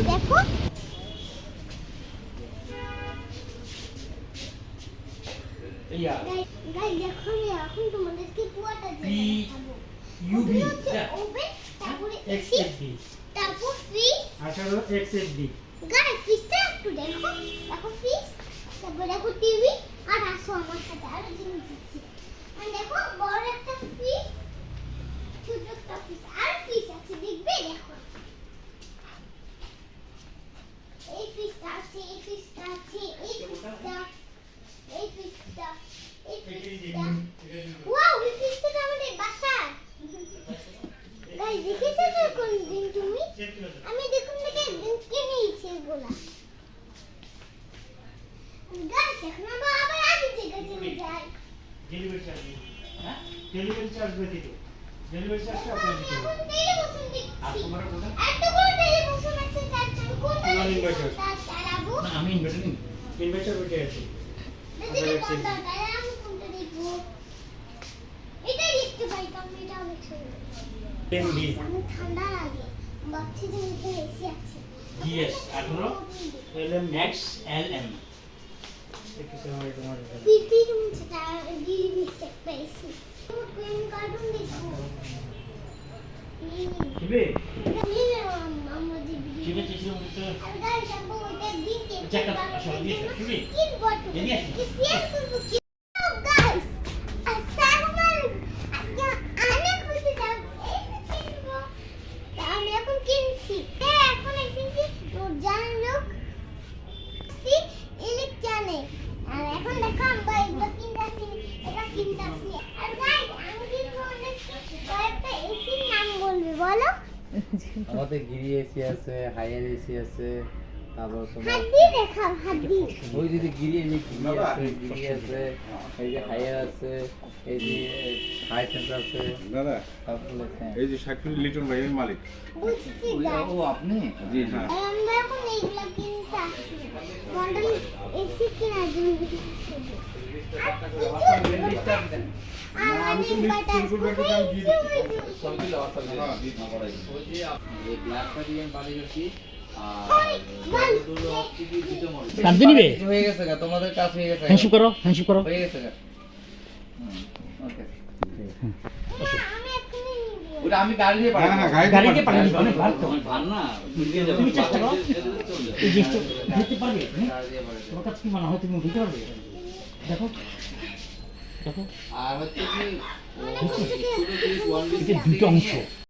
দেখো দেখো এখন তোমাদেরকে পুয়াটা দেখাবো ইউভি ওভেন তারপরে এক্সএফডি তারপর ফ্রিজ আসলে এক্সএফডি গাইস ফ্রিজটা একটু দেখো দেখো ফ্রিজ তারপর দেখো টিভি আর আসো আমার সাথে আরো জিনিস দিচ্ছি আর দেখো বড় একটা ফ্রিজ ছোট একটা ফ্রিজ আর ফ্রিজ আছে দেখবে দেখো এই ফ্রিজটা আছে এই ফ্রিজটা আছে এই ফ্রিজটা এই ফ্রিজটা এই ফ্রিজটা ওয়াও এই ফ্রিজটা আমাদের বাসার গাইস দেখেছো তো কোনদিন তুমি আমি দেখুন থেকে একদিন কিনেছি এগুলা গাইস এখন আমরা আবার আগে জায়গায় চলে যাই ডেলিভারি চার্জ হ্যাঁ ডেলিভারি চার্জ দিতে ডেলিভারি চার্জটা আপনারা দিতে হবে আর তোমার কোনটা এত বড় টেলিভিশন আছে তার কোনটা ইনভার্টার চালাবো না আমি ইনভার্টার নিই ইনভার্টার ওইটা আছে আমি কোনটা দেখবো এটা দেখতে পাই কারণ এটা অনেক সুন্দর এমবি ঠান্ডা লাগে বাচ্চা যে মধ্যে এসি আছে জিএস 18 এলএম ম্যাক্স এলএম একটু সময় তোমার সিটি রুম সেটা ডিবি সেট পেয়েছি কোন কার্টুন দেখবো কিবে আমরা দিবি কিবে চিত্র মধ্যে আর গাইস আমরা ওইটা দিন কে চেক আসলে দিয়েছে কিবে কি বটু কি শেয়ার করব কি গাইস আসসালামু আলাইকুম আমি খুশি যাব এই কিনবো আমি এখন কিনছি এখন এসেছি রোজান লোক সি ইলেকট্রনিক আর এখন দেখো আমরা এগুলো কিনতেছি এটা কিনতেছি আর গাইস আমি কিনবো অনেক কয়েকটা এসির নাম বলবি বলো আমাদের গিরি এসি আছে হাইয়ার এসি আছে তারপর তোমার হাড্ডি দেখাও হাড্ডি ওই যে গিরি আছে এই যে হাইয়ার আছে এই যে হাই সেন্টার আছে দাদা তারপরে এই যে 60 লিটার ভাইয়ের মালিক বুঝছি ও আপনি জি হ্যাঁ আমরা এখন এইগুলো কিনতে আসছি মডেল এসি কেনার জন্য আমি তো লিস্ট করে করতে আমি দিয়ে দিচ্ছি সবগুলো অফার দিয়ে ওই যে এই ব্ল্যাক পারিয়ান বাড়ির কি কাটতে নিবে হয়ে গেছে গা তোমাদের কাজ হয়ে গেছে হ্যান্ডশেক করো হ্যান্ডশেক করো হয়ে গেছে গা ওকে আমি এখনই নিব ওটা আমি গাড়ি দিয়ে হ্যাঁ পাঠাবো হ্যাঁ গাড়িতে পাঠিয়ে দিবে অনেক ভালো তো ভান না তুমি চেষ্টা করো এই জিনিসটা ধরতে পারবে গাড়ি দিয়ে পাঠাবো তোমার কাছে কি মনে হয় তুমি উঠতে পারবে দেখো দেখো আর হচ্ছে কি অনেক কষ্ট করে এটা দুটো অংশ